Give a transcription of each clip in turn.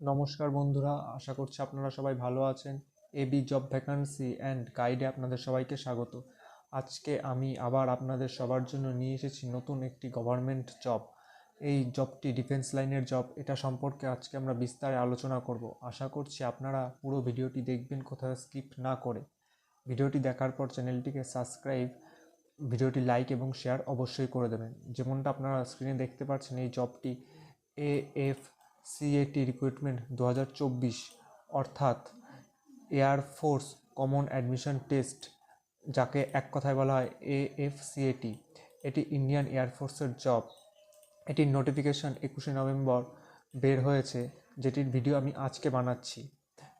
নমস্কার বন্ধুরা, আশা করছি আপনারা সবাই ভালো আছেন। এবি জব ভ্যাকান্সি অ্যান্ড গাইডে আপনাদের সবাইকে স্বাগত। আজকে আমি আবার আপনাদের সবার জন্য নিয়ে এসেছি নতুন একটি গভর্নমেন্ট জব। এই জবটি ডিফেন্স লাইনের জব। এটা সম্পর্কে আজকে আমরা বিস্তারে আলোচনা করব। আশা করছি আপনারা পুরো ভিডিওটি দেখবেন, কোথাও স্কিপ না করে। ভিডিওটি দেখার পর চ্যানেলটিকে সাবস্ক্রাইব, ভিডিওটি লাইক এবং শেয়ার অবশ্যই করে দেবেন। যেমনটা আপনারা স্ক্রিনে দেখতে পাচ্ছেন, এই জবটি AFCAT রিক্রুটমেন্ট 2024, অর্থাৎ air force common admission test, যাকে এক কথায় বলা হয় AFCAT। এটি ইন্ডিয়ান এয়ারফোর্সের জব। এটির নোটিফিকেশান 21শে নভেম্বর বের হয়েছে, যেটির ভিডিও আমি আজকে বানাচ্ছি।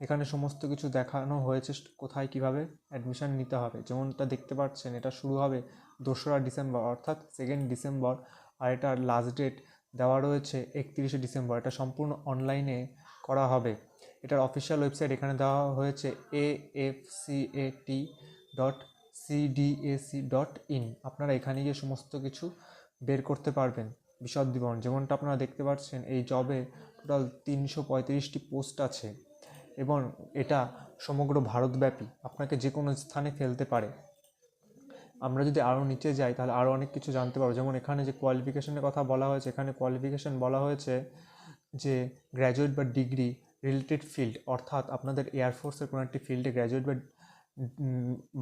এখানে সমস্ত কিছু দেখানো হয়েছে কোথায় কিভাবে অ্যাডমিশন নিতে হবে। যেমনটা দেখতে পাচ্ছেন, এটা শুরু হবে 2রা ডিসেম্বর অর্থাৎ 2nd ডিসেম্বর, আর এটার লাস্ট ডেট দেওয়া রয়েছে 31শে ডিসেম্বর। এটা সম্পূর্ণ অনলাইনে করা হবে। এটার অফিসিয়াল ওয়েবসাইট এখানে দেওয়া হয়েছে afcat.cdac.in। আপনারা এখানে গিয়ে সমস্ত কিছু বের করতে পারবেন, বিশদ বিবরণ। যেমনটা আপনারা দেখতে পাচ্ছেন, এই জবে টোটাল 335টি পোস্ট আছে এবং এটা সমগ্র ভারতব্যাপী, আপনাকে যে কোনো স্থানে ফেলতে পারে। আমরা যদি আরও নিচে যাই তাহলে আরও অনেক কিছু জানতে পারবো। যেমন এখানে যে কোয়ালিফিকেশনের কথা বলা হয়েছে, এখানে কোয়ালিফিকেশন বলা হয়েছে যে গ্র্যাজুয়েট বা ডিগ্রি রিলেটেড ফিল্ড, অর্থাৎ আপনাদের এয়ারফোর্সের কোনো একটি ফিল্ডে গ্র্যাজুয়েট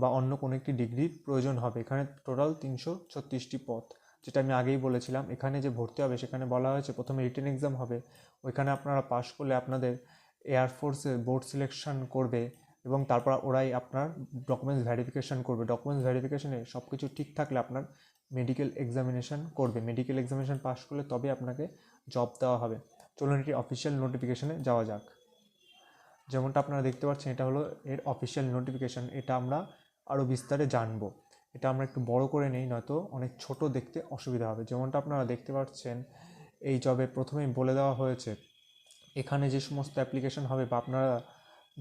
বা অন্য কোনো একটি ডিগ্রির প্রয়োজন হবে। এখানে টোটাল 336টি পদ, যেটা আমি আগেই বলেছিলাম। এখানে যে ভর্তি হবে সেখানে বলা হয়েছে প্রথমে রিটেন এক্সাম হবে, ওইখানে আপনারা পাশ করলে আপনাদের এয়ারফোর্সে বোর্ড সিলেকশন করবে এবং তারপর ওরাই আপনার ডকুমেন্টস ভেরিফিকেশান করবে। ডকুমেন্টস ভেরিফিকেশানে সব কিছু ঠিক থাকলে আপনার মেডিকেল এক্সামিনেশান করবে। মেডিকেল এক্সামিনেশান পাস করলে তবে আপনাকে জব দেওয়া হবে। চলুন এটি অফিসিয়াল নোটিফিকেশানে যাওয়া যাক। যেমনটা আপনারা দেখতে পাচ্ছেন, এটা হলো এর অফিসিয়াল নোটিফিকেশান। এটা আমরা আরও বিস্তারে জানবো। এটা আমরা একটু বড় করে নেই, নয়তো অনেক ছোট দেখতে অসুবিধা হবে। যেমনটা আপনারা দেখতে পাচ্ছেন, এই জবে প্রথমেই বলে দেওয়া হয়েছে এখানে যে সমস্ত অ্যাপ্লিকেশন হবে বা আপনারা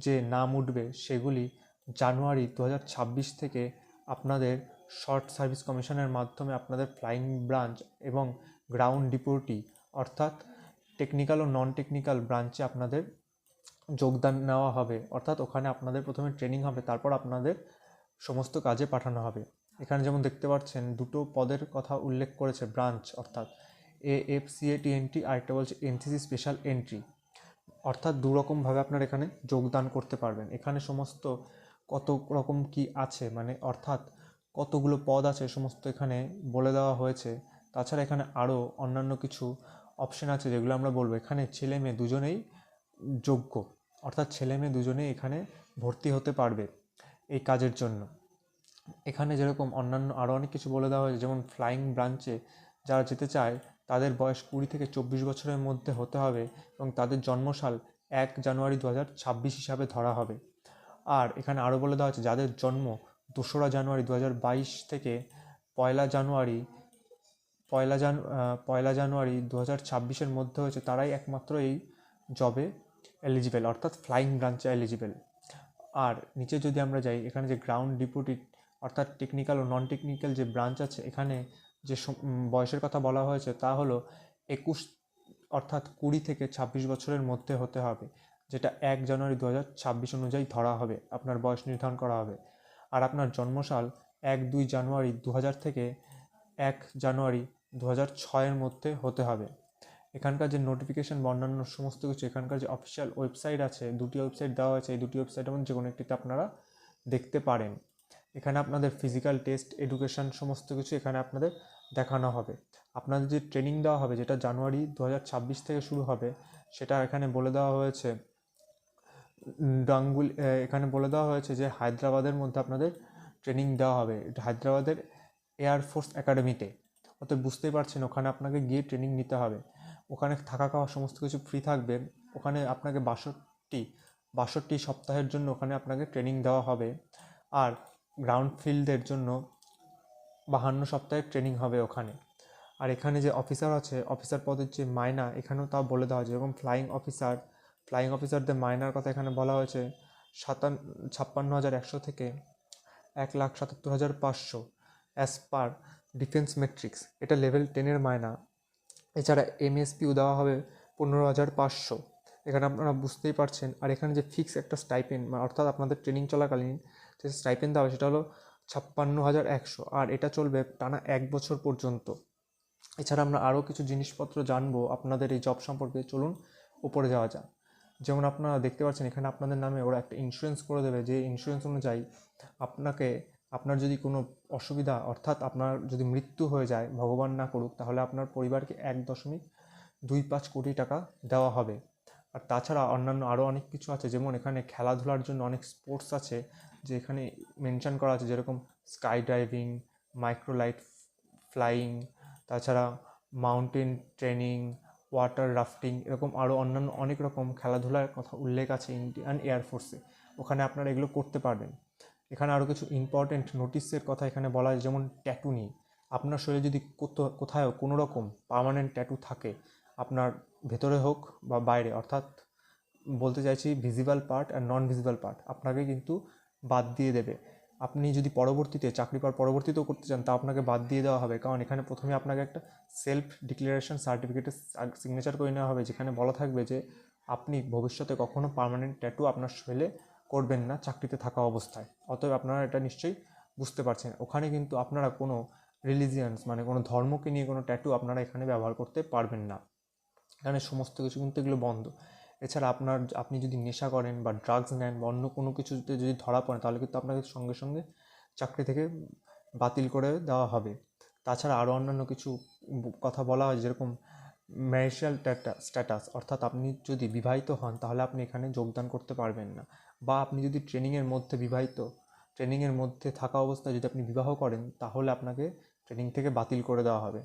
যে নাম উঠবে সেগুলি জানুয়ারি 2026 থেকে আপনাদের শর্ট সার্ভিস কমিশনের মাধ্যমে আপনাদের ফ্লাইং ব্রাঞ্চ এবং গ্রাউন্ড ডিপুটি, অর্থাৎ টেকনিক্যাল ও নন টেকনিক্যাল ব্রাঞ্চে আপনাদের যোগদান নেওয়া হবে। অর্থাৎ ওখানে আপনাদের প্রথমে ট্রেনিং হবে, তারপর আপনাদের সমস্ত কাজে পাঠানো হবে। এখানে যেমন দেখতে পাচ্ছেন, দুটো পদের কথা উল্লেখ করেছে ব্রাঞ্চ, অর্থাৎ AFCATNT, আরেকটা বলছে NCC স্পেশাল এন্ট্রি। অর্থাৎ দুরকমভাবে আপনারা এখানে যোগদান করতে পারবেন। এখানে সমস্ত কত রকম কি আছে, মানে অর্থাৎ কতগুলো পদ আছে সমস্ত এখানে বলে দেওয়া হয়েছে। তাছাড়া এখানে আরও অন্যান্য কিছু অপশন আছে যেগুলো আমরা বলবো। এখানে ছেলে মেয়ে দুজনেই যোগ্য, অর্থাৎ ছেলে মেয়ে দুজনেই এখানে ভর্তি হতে পারবে এই কাজের জন্য। এখানে যেরকম অন্যান্য আরও অনেক কিছু বলে দেওয়া হয়েছে, যেমন ফ্লাইং ব্রাঞ্চে যারা যেতে চায় তাদের বয়স 20 থেকে 24 বছরের মধ্যে হতে হবে এবং তাদের জন্মসাল 1 জানুয়ারি 2026 হিসাবে ধরা হবে। আর এখানে আরও বলে দেওয়া হচ্ছে যাদের জন্ম 2রা জানুয়ারি 2022 থেকে পয়লা জানুয়ারি পয়লা জানুয়ারি 2026-এর মধ্যে হয়েছে, তারাই একমাত্র এই জবে এলিজিবেল, অর্থাৎ ফ্লাইং ব্রাঞ্চে এলিজিবেল। আর নিচে যদি আমরা যাই, এখানে যে গ্রাউন্ড ডিপুটি, অর্থাৎ টেকনিক্যাল ও নন টেকনিক্যাল যে ব্রাঞ্চ আছে, এখানে যে বয়সের কথা বলা হয়েছে তা হলো 21, অর্থাৎ 20 থেকে 26 বছরের মধ্যে হতে হবে, যেটা 1 জানুয়ারি 2026 অনুযায়ী ধরা হবে, আপনার বয়স নির্ধারণ করা হবে। আর আপনার জন্মসাল 1-2 জানুয়ারি 2000 থেকে 1 জানুয়ারি 2006-এর মধ্যে হতে হবে। এখানকার যে নোটিফিকেশান বা অন্যান্য সমস্ত কিছু, এখানকার যে অফিসিয়াল ওয়েবসাইট আছে, দুটি ওয়েবসাইট দেওয়া হয়েছে, এই দুটি ওয়েবসাইটের মধ্যে যে কোনো একটিতে আপনারা দেখতে পারেন। এখানে আপনাদের ফিজিক্যাল টেস্ট, এডুকেশান সমস্ত কিছু এখানে আপনাদের দেখানো হবে। আপনাদের যে ট্রেনিং দেওয়া হবে, যেটা জানুয়ারি 2026 থেকে শুরু হবে, সেটা এখানে বলে দেওয়া হয়েছে এখানে বলে দেওয়া হয়েছে যে হায়দ্রাবাদের মধ্যে আপনাদের ট্রেনিং দেওয়া হবে, হায়দ্রাবাদের এয়ারফোর্স একাডেমিতে। অর্থাৎ বুঝতেই পারছেন, ওখানে আপনাকে গিয়ে ট্রেনিং নিতে হবে। ওখানে থাকা খাওয়া সমস্ত কিছু ফ্রি থাকবে। ওখানে আপনাকে 62 সপ্তাহের জন্য ওখানে আপনাকে ট্রেনিং দেওয়া হবে। আর গ্রাউন্ড ফিল্ডের জন্য 52 সপ্তাহের ট্রেনিং হবে ওখানে। আর এখানে যে অফিসার আছে, অফিসার পদের যে মায়না এখানেও তাও বলে দেওয়া হয়েছে। যেরকম ফ্লাইং অফিসারদের মায়নার কথা এখানে বলা হয়েছে 56,100 থেকে 1,77,500 অ্যাজ পার ডিফেন্স ম্যাট্রিক্স। এটা লেভেল 10-এর মায়না। এছাড়া MSPও দেওয়া হবে 15,500 এখানে আপনারা বুঝতেই পারছেন। আর এখানে যে ফিক্স একটা স্টাইপেন্ড, অর্থাৎ আপনাদের ট্রেনিং চলাকালীন যে স্টাইপেন্ড দেওয়া হবে সেটা হলো 56,100, আর এটা চলবে টানা 1 বছর পর্যন্ত। এছাড়া আমরা আরও কিছু জিনিসপত্র জানবো আপনাদের এই জব সম্পর্কে। চলুন উপরে যাওয়া যাক। যেমন আপনারা দেখতে পাচ্ছেন এখানে আপনাদের নামে ওরা একটা ইন্স্যুরেন্স করে দেবে, যে ইন্স্যুরেন্স অনুযায়ী আপনাকে, আপনার যদি কোনো অসুবিধা, অর্থাৎ আপনার যদি মৃত্যু হয়ে যায়, ভগবান না করুক, তাহলে আপনার পরিবারকে 1.25 কোটি টাকা দেওয়া হবে। আর তাছাড়া অন্যান্য আরও অনেক কিছু আছে, যেমন এখানে খেলাধুলার জন্য অনেক স্পোর্টস আছে যে এখানে মেনশন করা আছে, যেরকম স্কাই ড্রাইভিং, মাইক্রোলাইট ফ্লাইং, তাছাড়া মাউন্টেন ট্রেনিং, ওয়াটার রাফটিং, এরকম আরও অন্যান্য অনেক রকম খেলাধুলার কথা উল্লেখ আছে ইন্ডিয়ান এয়ারফোর্সে। ওখানে আপনারা এগুলো করতে পারবেন। এখানে আরও কিছু ইম্পর্টেন্ট নোটিশের কথা এখানে বলা হয়, যেমন ট্যাটু নিয়ে। আপনার শরীরে যদি কোথাও কোনো রকম পার্মানেন্ট ট্যাটু থাকে, আপনার ভেতরে হোক বা বাইরে, অর্থাৎ বলতে চাইছি ভিজিবল পার্ট আর নন ভিজিবল পার্ট, আপনাকে কিন্তু বাদ দিয়ে দেবে। আপনি যদি পরবর্তীতে চাকরি পাওয়ার পরবর্তীতেও করতে চান, তা আপনাকে বাদ দিয়ে দেওয়া হবে, কারণ এখানে প্রথমে আপনাকে একটা সেলফ ডিক্লারেশন সার্টিফিকেটে সিগনেচার করে নেওয়া হবে, যেখানে বলা থাকবে যে আপনি ভবিষ্যতে কখনো পার্মানেন্ট ট্যাটু আপনার শরীরে করবেন না চাকরিতে থাকা অবস্থায়। অতএব আপনারা এটা নিশ্চয়ই বুঝতে পারছেন। ওখানে কিন্তু আপনারা কোনো রিলিজিয়ান্স মানে কোনো ধর্মকে নিয়ে কোনো ট্যাটু আপনারা এখানে ব্যবহার করতে পারবেন না। এখানে সমস্ত কিছু কিন্তু এগুলো বন্ধ। এছাড়া আপনি যদি নেশা করেন বা ড্রাগস নেন বা অন্য কোনো কিছুতে যদি ধরা পড়েন, তাহলে কিন্তু আপনাকে সঙ্গে সঙ্গে চাকরি থেকে বাতিল করে দেওয়া হবে। তাছাড়া আরও অন্যান্য কিছু কথা বলা হয়, যেরকম ম্যারিটাল স্ট্যাটাস, অর্থাৎ আপনি যদি বিবাহিত হন তাহলে আপনি এখানে যোগদান করতে পারবেন না, বা আপনি যদি ট্রেনিংয়ের মধ্যে থাকা অবস্থায় যদি আপনি বিবাহ করেন, তাহলে আপনাকে ট্রেনিং থেকে বাতিল করে দেওয়া হবে।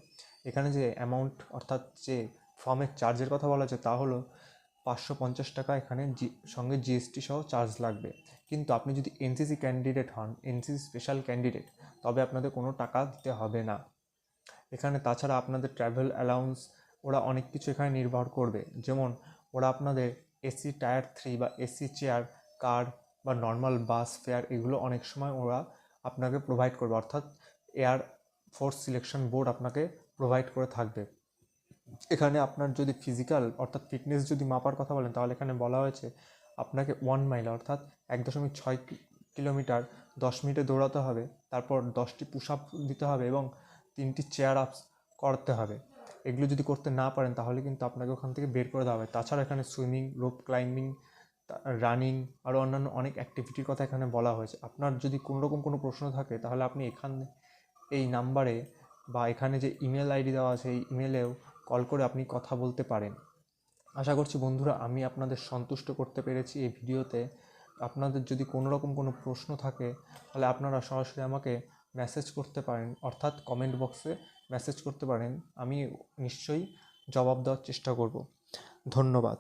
এখানে যে অ্যামাউন্ট, অর্থাৎ যে ফর্মের চার্জের কথা বলা হচ্ছে, তা হলো 550 টাকা। এখানে সঙ্গে জিএসটি সহ চার্জ লাগবে। কিন্তু আপনি যদি এনসিসি ক্যান্ডিডেট হন, এনসিসি স্পেশাল ক্যান্ডিডেট, তবে আপনাদের কোনো টাকা দিতে হবে না। এখানে তাছাড়া আপনাদের ট্রাভেল অ্যালাউন্স ওরা অনেক কিছু এখানে নির্ভর করবে, যেমন ওরা আপনাদের এসি টায়ার 3 বা এসি চেয়ার, কার বা নর্মাল বাস ফেয়ার, এগুলো অনেক সময় ওরা আপনাকে প্রোভাইড করবে, অর্থাৎ এয়ার ফোর্স সিলেকশন বোর্ড আপনাকে প্রোভাইড করে থাকবে। এখানে আপনার যদি ফিজিক্যাল অর্থাৎ ফিটনেস যদি মাপার কথা বলেন, তাহলে এখানে বলা হয়েছে আপনাকে 1 মাইল অর্থাৎ 1.6 কিলোমিটার 10 মিনিটে দৌড়াতে হবে, তারপর 10টি পুশ আপ দিতে হবে এবং 3টি চেয়ার আপস করতে হবে। এগুলো যদি করতে না পারেন, তাহলে কিন্তু আপনাকে ওখান থেকে বের করে দেওয়া হবে। তাছাড়া এখানে সুইমিং, রোপ ক্লাইম্বিং, রানিং, আরও অন্যান্য অনেক অ্যাক্টিভিটির কথা এখানে বলা হয়েছে। আপনার যদি কোনো রকম কোনো প্রশ্ন থাকে, তাহলে আপনি এখানে এই নাম্বারে বা এখানে যে ইমেল আইডি দেওয়া আছে, এই ইমেলেও কল করে আপনি কথা বলতে পারেন। আশা করছি বন্ধুরা আমি আপনাদের সন্তুষ্ট করতে পেরেছি এই ভিডিওতে। আপনাদের যদি কোনো রকম কোনো প্রশ্ন থাকে, তাহলে আপনারা সরাসরি আমাকে মেসেজ করতে পারেন, অর্থাৎ কমেন্ট বক্সে মেসেজ করতে পারেন। আমি নিশ্চয়ই জবাব দেওয়ার চেষ্টা করব। ধন্যবাদ।